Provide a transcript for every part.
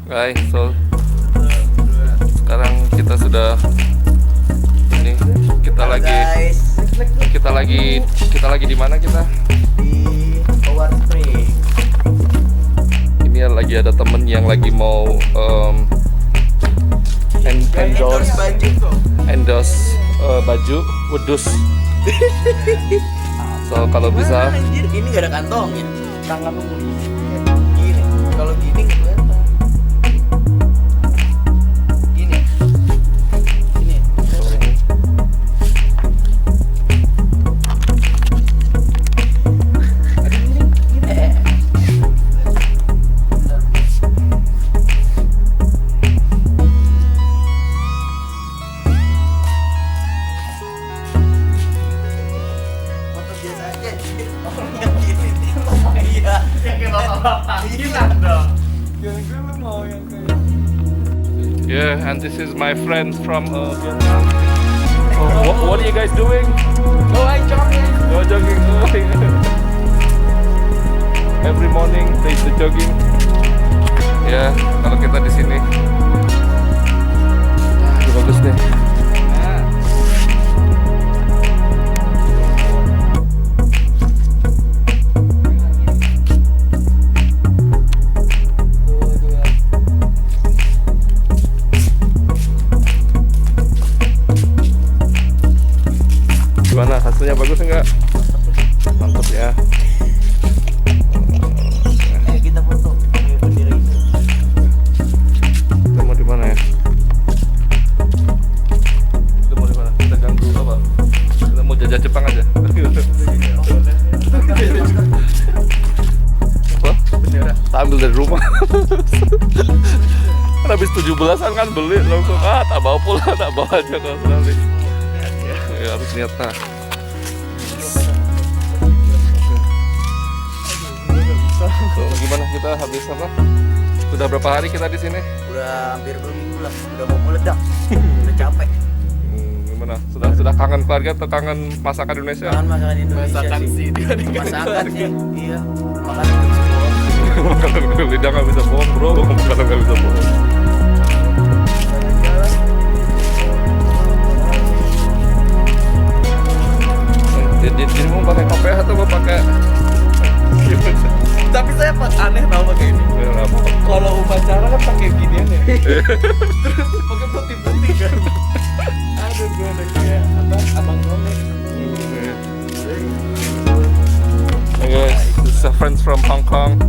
Guys, so sekarang kita sudah ini kita lagi di mana kita? Di Keluar Spring. Ini lagi ada temen yang lagi mau endorse baju wedus. So kalau bisa Anjir, ini gak ada kantongnya. Tangan lu gini. Kalau gini nggak kelihatan. Gini. Gini. Ada gini. Foto biasa aja. Orang yang gini. Iya. Yang kayak bapak-bapak. Hilang dong. Yang gue mau yang kayak. yeah, and this is my friends from Vietnam. Oh, what are you guys doing? Oh, I jogging. Oh, jogging. Oh, yeah. Every morning they do jogging. Ya, kalau kita di sini, bagus deh. Gimana hasilnya, bagus enggak? Mantap ya. Ayo kita foto. Pakai bendera itu. Kita mau di mana ya? Kita mau di mana? Kita ganggu apa? Kita mau jajah Jepang aja. Apa? Bendera. Kita ambil dari rumah. Kan habis 17-an kan beli langsung tak bawa pulang, tak bawa aja ke Australia. Ya harus niat nah. So, gimana kita habis apa? Sudah berapa hari kita di sini? Udah hampir 2 minggu lah. Udah mau meledak. Udah capek. Gimana? Sudah kangen keluarga atau kangen masakan Indonesia? Makan masakan Indonesia Masakan sih. sih, Masakan sih. Iya. Makanan nggak bisa bohong. Makanan lidah nggak bisa bohong bro, makanan nggak bisa bohong. Jadi mau pakai KPH atau mau pakai? Tapi saya aneh tau pakai ini. Kalau upacara kan pakai ginian ya. Terus pakai putih-putih kan. Aduh, gue udah kayak apa? Abang none. Hey guys, this is a friends from Hong Kong.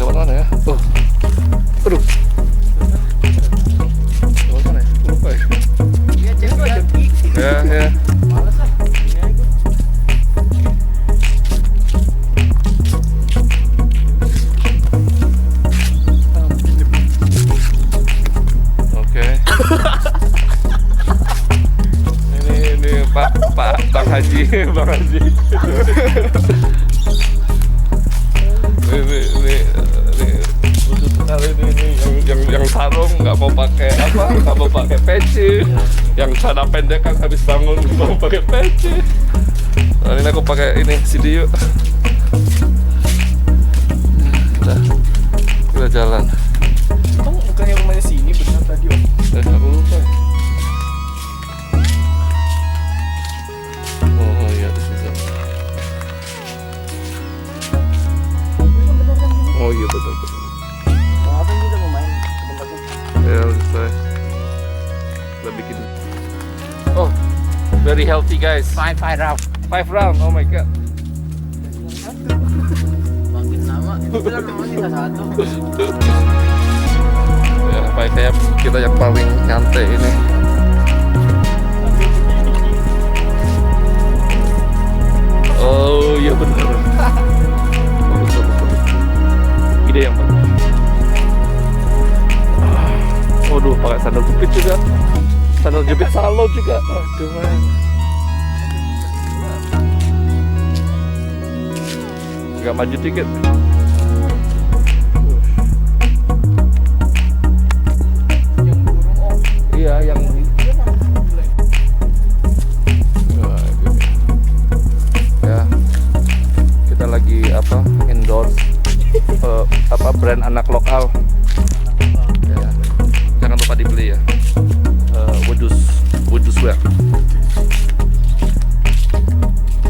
Lewat mana ya? Oh, aduh. Lewat mana ya? Lupa ya. Iya, cewek ada gigi. Ya. Males lah. Ini aja gue. Oke. Ini Pak Bang Haji, Bang Haji. Ini khusus sekali ini yang sarung nggak mau pakai apa, nggak mau pakai peci. Yang celana pendek kan habis bangun mau pakai peci. Nah, ini aku pakai ini CD yuk. Kita jalan. Kamu bukannya rumahnya sini benar tadi om? Aku lupa. Oh iya, this is it. Oh iya betul. Mau ngapain kita mau main ke tempatnya? Ya selesai. Kita bikin. Oh, very healthy guys. 5 round. 5 round. Oh my god. Bangkit nama. Itu kan namanya kita satu. Ya, kayak kita yang paling nyantai ini. Oh iya benar. Bagus. Ide yang bagus. Waduh, pakai sandal jepit juga. Sandal jepit salon juga. Aduh man. Gak maju dikit. Yang burung om. Iya, yang Wah, gitu. Ya, kita lagi apa? Endorse brand anak lokal. Ya. Jangan lupa dibeli ya. Wedus wear.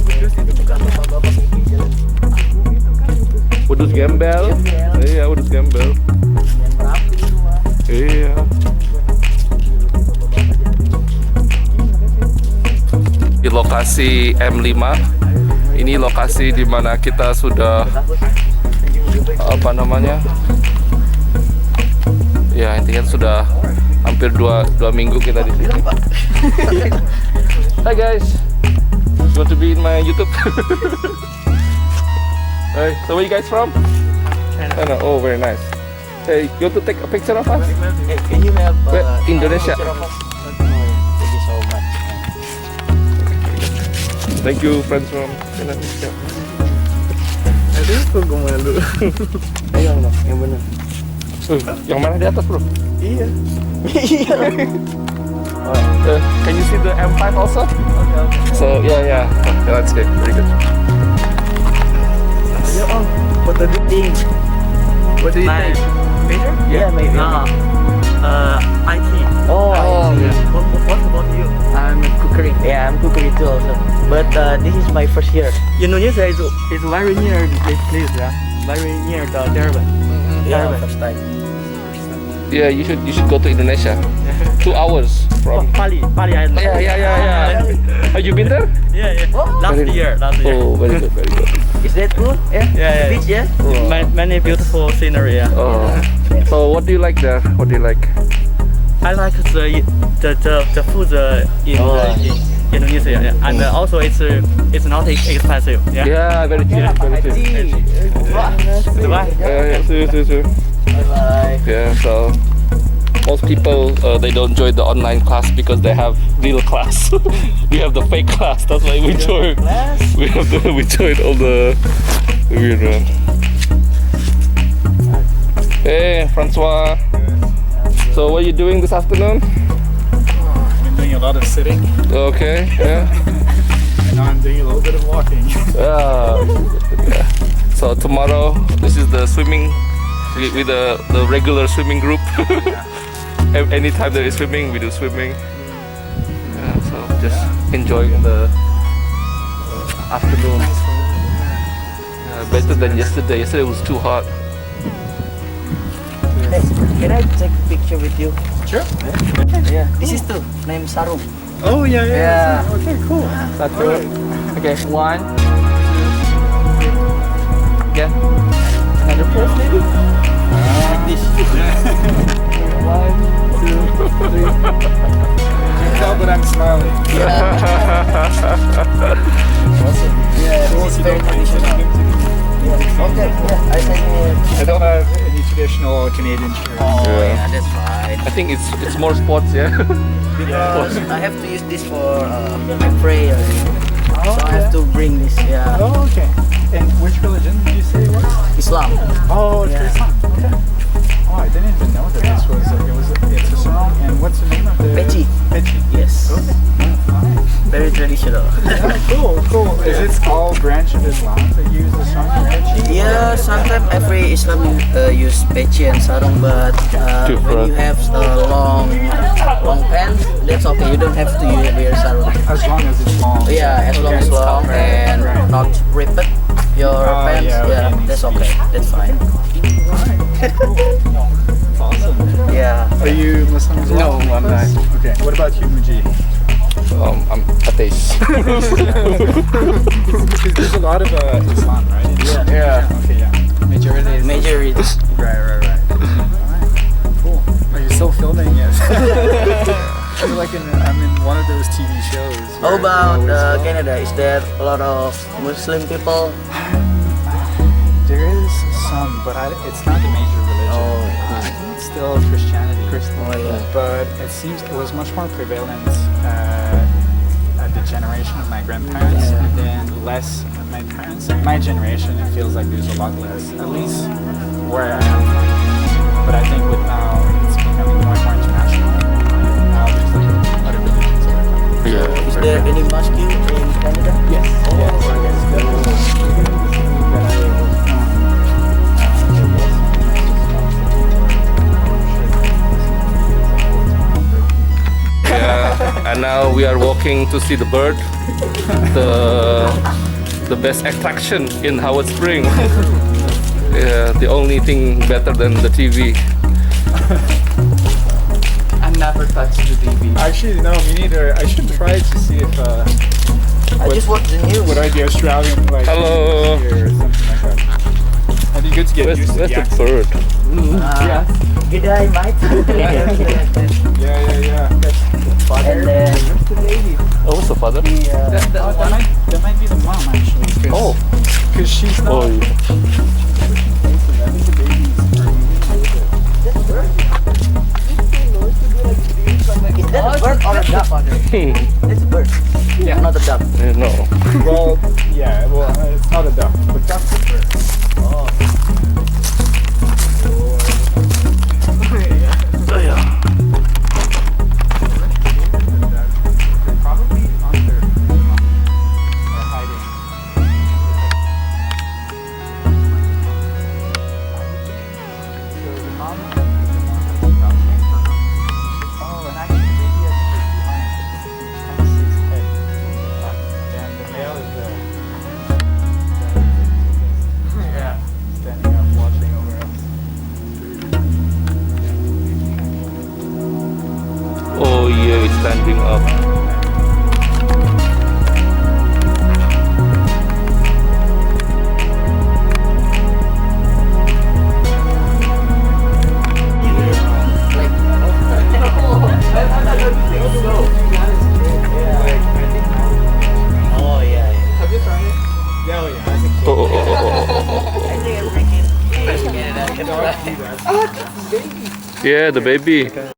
Terus itu bukan bapak-bapak pinggir jalan. Aku itu kan itu. Wedus gembel. Iya, wedus gembel. Yang rapi itu mah. Iya. Di lokasi M5. Ini lokasi di mana kita sudah apa namanya? Ya, intinya sudah hampir dua minggu kita di sini. Hi guys. You want to be in my YouTube? Hey, so where you guys from? China. Oh, very nice. Hey, you want to take a picture of us? Hey, can you have Indonesia. picture of us? Thank you so much. Thank you, friends from Indonesia. Aduh, kok gue malu. Ayo bang, yang benar. Yang mana di atas, bro? Iya. Can you see the M5 also? Okay. So yeah, that's good, very good. Ya om, what do you think? What do you My think? major? Yeah, maybe. IT. Oh, I see. yeah. What about you? I'm cookery. Yeah, I'm cookery too also. But this is my first year. Indonesia is very near this place, yeah? Very near the Durban. Yeah, Durban. first time. Yeah, you should go to Indonesia. 2 hours from. Bali Island. Yeah. Have you been there? Yeah. Last Very- year. Oh, very good, very good. Is that cool? Yeah. Yeah. Beach, yeah. Many beautiful scenery. Yeah. Oh, so what do you like there? What do you like? I like the food in Indonesia, yeah. And also it's not expensive. Yeah. Yeah, very cheap, very cheap. Dubai. Yeah, true. I like. Yeah, so most people they don't join the online class because they have real class. We have the fake class. That's why we join. Class. We join all the weird one. Hey, Francois. So what are you doing this afternoon? I've been doing a lot of sitting, Okay. Yeah. and now I'm doing a little bit of walking. Yeah. So tomorrow, this is the swimming with the regular swimming group. Anytime there is swimming, we do swimming. Yeah, so just enjoying the afternoon. Better than yesterday. Yesterday was too hot. Hey, can I take a picture with you? Sure. Yeah. This is too. Name Sarung. Oh yeah. Yeah. Okay, cool. Satu. Okay, 1, 2, 3. Yeah. Another pose maybe? Like this. 1, 2, 3. You can tell that I'm smiling. Awesome. Yeah, this is very traditional. Yeah. Okay. Yeah. I send you. I don't have any traditional Canadian shirts. Oh Yeah. yeah, that's fine. I think it's more sports, yeah. Because I have to use this for my prayer. So I have to bring this. Yeah. Oh, okay. And which religion did you say it was? Islam. Oh, it's Yeah. Islam. Okay. Oh, I didn't even know that this was. It's a song. And what's the name of the? Peci. Peci. Yes. Very traditional. Yeah, cool. Is it all branch of Islam that use the song Peci? Yeah, sometimes every Islam use peci and sarung, but when Different. you have long pants, that's okay. You don't have to wear sarung. As long as it's long. Yeah, as long as long and not ripped your pants. yeah, Yeah, okay, that's needs to be- okay. That's fine. It's awesome. Yeah. Are you Muslim as well? No, I'm not. Okay. What about you, Muji? I'm atheist. There's a lot of Islam, right? Yeah. Okay, yeah. Majority is. Major reason. Right. Alright. Cool. Are you still filming? Yes. I feel like I'm in one of those TV shows. How where about they always go- Canada? Is there a lot of Muslim people? There is some, but it's not the major religion. Oh, I think it's still Christianity. Oh yeah. But it seems it was much more prevalent at the generation of my grandparents, Yeah. and then less of my parents. At my generation, it feels like there's a lot less, at least where I am from. But I think with now, it's becoming more and more international. Now there's like other religions that are coming. Yeah. Is there any mosque in Canada? Yes. Oh, Yes. that's good. Even the thing that I was now we are walking to see the bird, the best attraction in Howard Spring. Yeah, the only thing better than the TV. I never touched the TV. Actually, no, me neither. I should try to see if I just watched the news. what are the Australian like Hello. here or something like that. I'd be good to get used to Where's the the accent. bird? Yes. Good day, mate. Yeah. And then Where's the lady? Oh, what's the father? That might be the mom actually. Oh. Because she's not. Oh, yeah. I think the baby's is that a bird or a duck? It's a bird. Yeah. Not a duck. No. Well, yeah. Well, it's not a duck, but duck's a bird. Oh. They're probably under or hiding. So the mom is the one that's crouching. Oh, and actually the baby has to be behind. It kind of sees head. And the male is the yeah, standing up watching over us. Oh, yeah, it's standing up. Oh yeah. Have you tried it? Yeah, oh, yeah, I think so. Oh. I think I'm freaking. No, I can do that. Yeah, the baby.